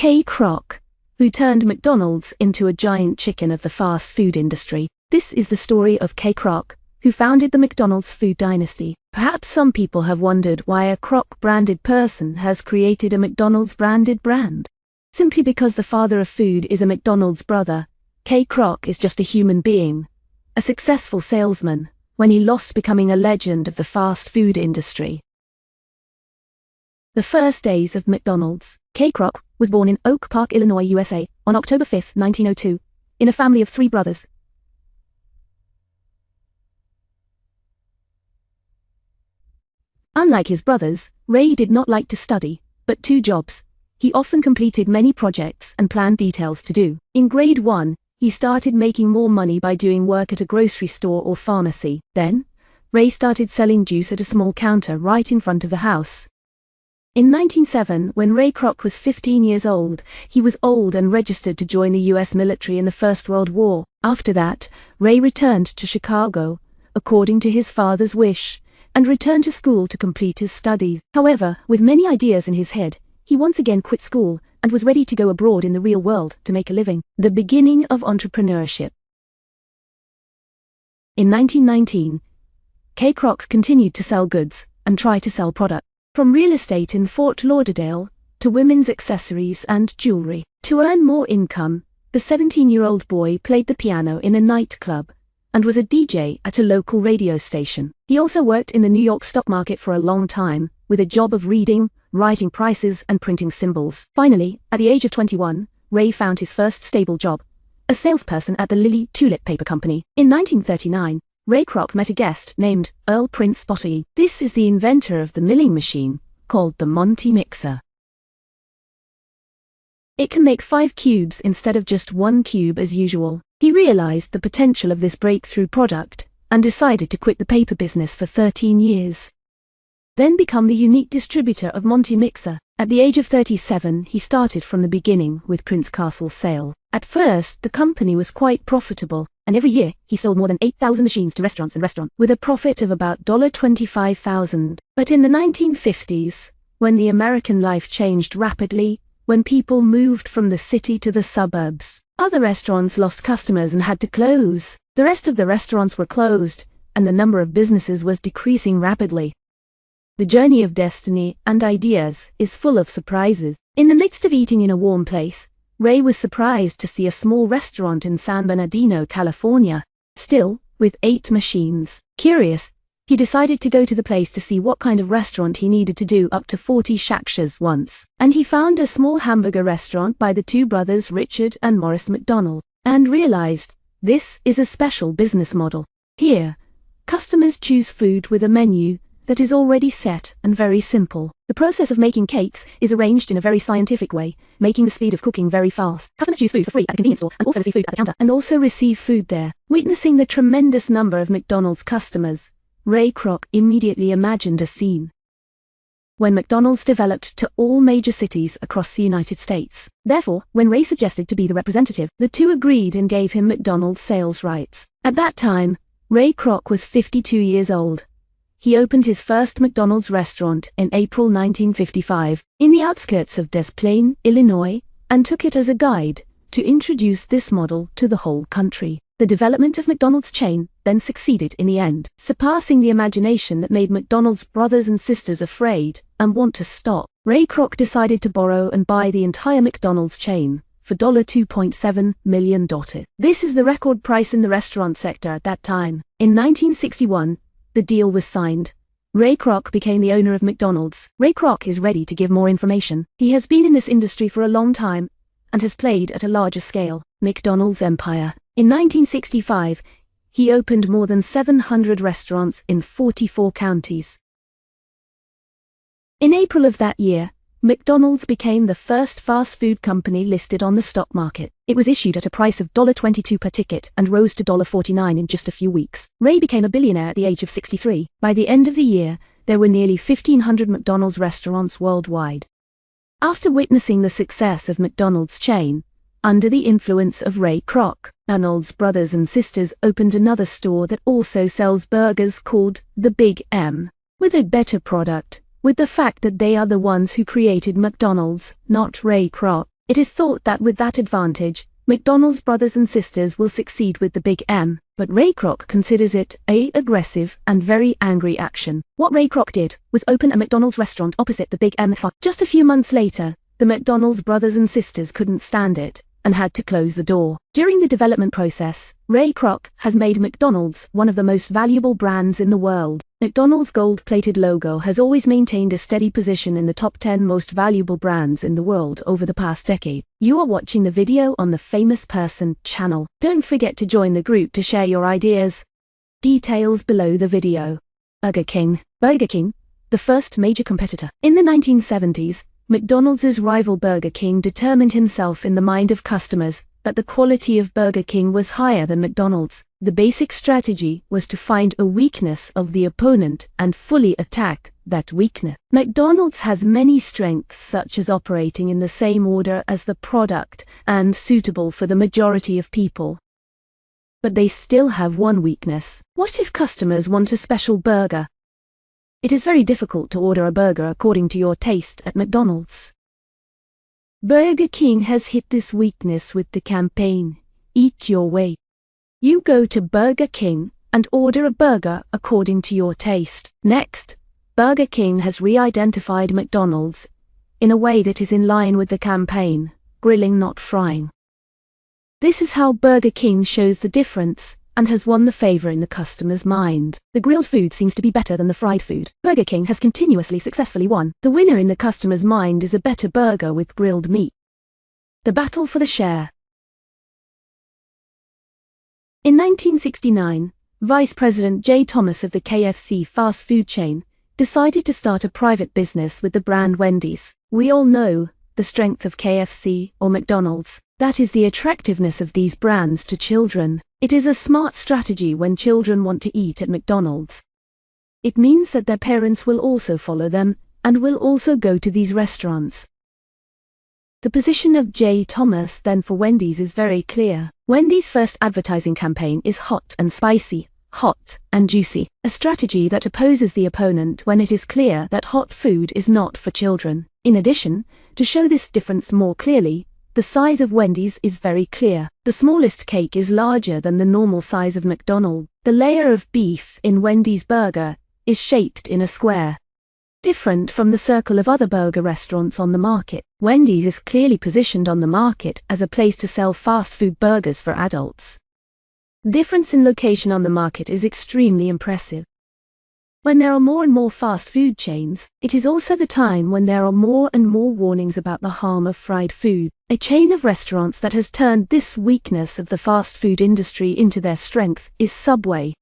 Ray Kroc, who turned McDonald's into a giant chicken of the fast food industry. This is the story of Ray Kroc, who founded the McDonald's food dynasty. Perhaps some people have wondered why a Kroc-branded person has created a McDonald's-branded brand. Simply because the father of food is a McDonald's brother, Ray Kroc is just a human being, a successful salesman, when he lost becoming a legend of the fast food industry. The first days of McDonald's. Ray Kroc was born in Oak Park, Illinois, USA, on October 5, 1902, in a family of 3 brothers. Unlike his brothers, Ray did not like to study, but 2 jobs. He often completed many projects and planned details to do. In grade 1, he started making more money by doing work at a grocery store or pharmacy. Then, Ray started selling juice at a small counter right in front of the house. In 1907, when Ray Kroc was 15 years old, he was old and registered to join the U.S. military in the First World War. After that, Ray returned to Chicago, according to his father's wish, and returned to school to complete his studies. However, with many ideas in his head, he once again quit school and was ready to go abroad in the real world to make a living. The beginning of entrepreneurship. In 1919, Ray Kroc continued to sell goods and try to sell products. From real estate in Fort Lauderdale to women's accessories and jewelry. To earn more income, the 17-year-old boy played the piano in a nightclub and was a DJ at a local radio station. He also worked in the New York stock market for a long time, with a job of reading, writing prices, and printing symbols. Finally, at the age of 21, Ray found his first stable job, a salesperson at the Lily Tulip Paper Company. In 1939, Ray Kroc met a guest named Earl Prince Bottomley. This is the inventor of the milling machine, called the Monty Mixer. It can make 5 cubes instead of just 1 cube as usual. He realized the potential of this breakthrough product and decided to quit the paper business for 13 years. Then become the unique distributor of Monty Mixer. At the age of 37, he started from the beginning with Prince Castle sale. At first, the company was quite profitable, and every year, he sold more than 8,000 machines to restaurants with a profit of about $25,000. But in the 1950s, when the American life changed rapidly, when people moved from the city to the suburbs, other restaurants lost customers and had to close. The rest of the restaurants were closed, and the number of businesses was decreasing rapidly. The journey of destiny and ideas is full of surprises. In the midst of eating in a warm place, Ray was surprised to see a small restaurant in San Bernardino, California, still with 8 machines. Curious, he decided to go to the place to see what kind of restaurant he needed to do up to 40 shakshas once. And he found a small hamburger restaurant by the 2 brothers Richard and Morris McDonald, and realized this is a special business model. Here, customers choose food with a menu that is already set and very simple. The process of making cakes is arranged in a very scientific way, making the speed of cooking very fast. Customers choose food for free at the convenience store and also receive food at the counter and also receive food there. Witnessing the tremendous number of McDonald's customers, Ray Kroc immediately imagined a scene when McDonald's developed to all major cities across the United States. Therefore, when Ray suggested to be the representative, the 2 agreed and gave him McDonald's sales rights. At that time, Ray Kroc was 52 years old. He opened his first McDonald's restaurant in April 1955 in the outskirts of Des Plaines, Illinois, and took it as a guide to introduce this model to the whole country. The development of McDonald's chain then succeeded in the end, surpassing the imagination that made McDonald's brothers and sisters afraid and want to stop. Ray Kroc decided to borrow and buy the entire McDonald's chain for $2.7 million. This is the record price in the restaurant sector at that time. In 1961, the deal was signed. Ray Kroc became the owner of McDonald's. Ray Kroc is ready to give more information. He has been in this industry for a long time and has played at a larger scale. McDonald's empire. In 1965, he opened more than 700 restaurants in 44 counties. In April of that year, McDonald's became the first fast food company listed on the stock market. It was issued at a price of $22 per ticket and rose to $49 in just a few weeks. Ray became a billionaire at the age of 63. By the end of the year, there were nearly 1,500 McDonald's restaurants worldwide. After witnessing the success of McDonald's chain, under the influence of Ray Kroc, McDonald's brothers and sisters opened another store that also sells burgers called the Big M, with a better product, with the fact that they are the ones who created McDonald's, not Ray Kroc. It is thought that with that advantage, McDonald's brothers and sisters will succeed with the Big M, but Ray Kroc considers it an aggressive and very angry action. What Ray Kroc did was open a McDonald's restaurant opposite the Big M. Just a few months later, the McDonald's brothers and sisters couldn't stand it and had to close the door. During the development process, Ray Kroc has made McDonald's one of the most valuable brands in the world. McDonald's gold-plated logo has always maintained a steady position in the top 10 most valuable brands in the world over the past decade. You are watching the video on the Famous Person channel. Don't forget to join the group to share your ideas. Details below the video. Burger King. Burger King, the first major competitor. In the 1970s, McDonald's rival Burger King determined himself in the mind of customers that the quality of Burger King was higher than McDonald's. The basic strategy was to find a weakness of the opponent and fully attack that weakness. McDonald's has many strengths, such as operating in the same order as the product and suitable for the majority of people. But they still have one weakness. What if customers want a special burger? It is very difficult to order a burger according to your taste at McDonald's. Burger King has hit this weakness with the campaign, Eat Your Way. You go to Burger King and order a burger according to your taste. Next, Burger King has re-identified McDonald's in a way that is in line with the campaign, grilling not frying. This is how Burger King shows the difference and has won the favor in the customer's mind. The grilled food seems to be better than the fried food. Burger King has continuously successfully won. The winner in the customer's mind is a better burger with grilled meat. The battle for the share. In 1969, Vice President J. Thomas of the KFC fast food chain decided to start a private business with the brand Wendy's. We all know the strength of KFC or McDonald's. That is the attractiveness of these brands to children. It is a smart strategy when children want to eat at McDonald's. It means that their parents will also follow them and will also go to these restaurants. The position of J. Thomas then for Wendy's is very clear. Wendy's first advertising campaign is hot and spicy, hot and juicy, a strategy that opposes the opponent when it is clear that hot food is not for children. In addition, to show this difference more clearly, the size of Wendy's is very clear. The smallest cake is larger than the normal size of McDonald's. The layer of beef in Wendy's burger is shaped in a square, different from the circle of other burger restaurants on the market. Wendy's is clearly positioned on the market as a place to sell fast food burgers for adults. The difference in location on the market is extremely impressive. When there are more and more fast food chains, it is also the time when there are more and more warnings about the harm of fried food. A chain of restaurants that has turned this weakness of the fast food industry into their strength is Subway.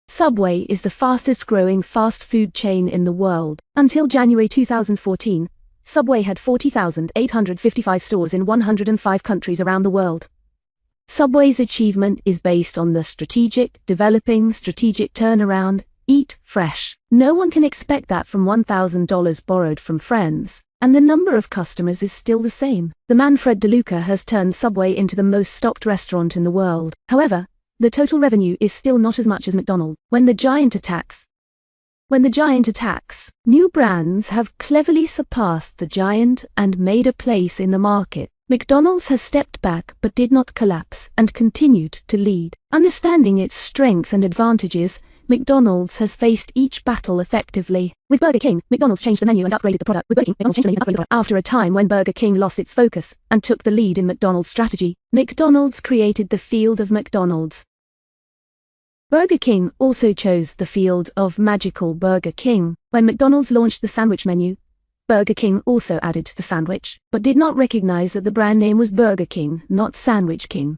Subway is the fastest growing fast food chain in the world. Until January 2014, Subway had 40,855 stores in 105 countries around the world. Subway's achievement is based on the strategic turnaround, eat fresh. No one can expect that from $1,000 borrowed from friends, and the number of customers is still the same. The man Fred DeLuca has turned Subway into the most stocked restaurant in the world. However, the total revenue is still not as much as McDonald's. When the giant attacks, new brands have cleverly surpassed the giant and made a place in the market. McDonald's has stepped back but did not collapse and continued to lead. Understanding its strength and advantages, McDonald's has faced each battle effectively. With Burger King, McDonald's changed the menu and upgraded the product. After a time when Burger King lost its focus and took the lead in McDonald's strategy, McDonald's created the field of McDonald's. Burger King also chose the field of Magical Burger King. When McDonald's launched the sandwich menu, Burger King also added the sandwich, but did not recognize that the brand name was Burger King, not Sandwich King.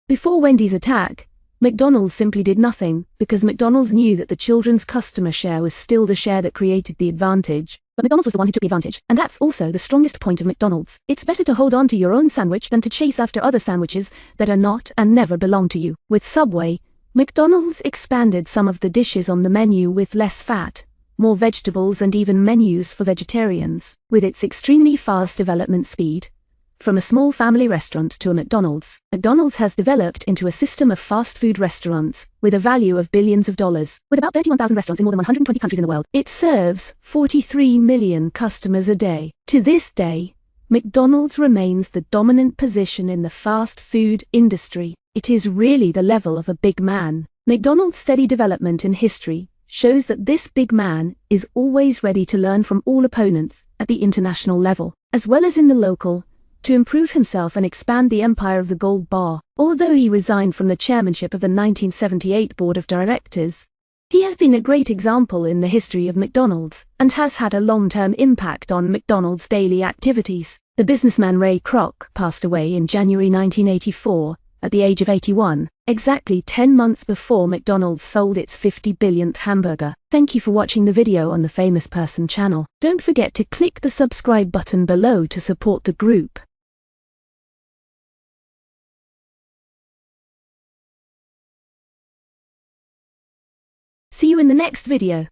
Before Wendy's attack, McDonald's simply did nothing, because McDonald's knew that the children's customer share was still the share that created the advantage. But McDonald's was the one who took the advantage, and that's also the strongest point of McDonald's. It's better to hold on to your own sandwich than to chase after other sandwiches that are not and never belong to you. With Subway, McDonald's expanded some of the dishes on the menu with less fat, more vegetables, and even menus for vegetarians. With its extremely fast development speed, from a small family restaurant to a McDonald's, McDonald's has developed into a system of fast food restaurants with a value of billions of dollars. With about 31,000 restaurants in more than 120 countries in the world, it serves 43 million customers a day. To this day, McDonald's remains the dominant position in the fast food industry. It is really the level of a big man. McDonald's steady development in history shows that this big man is always ready to learn from all opponents at the international level, as well as in the local, to improve himself and expand the empire of the gold bar. Although he resigned from the chairmanship of the 1978 board of directors, he has been a great example in the history of McDonald's and has had a long-term impact on McDonald's daily activities. The businessman Ray Kroc passed away in January 1984 at the age of 81, exactly 10 months before McDonald's sold its 50 billionth hamburger. Thank you for watching the video on the Famous Person channel. Don't forget to click the subscribe button below to support the group. See you in the next video.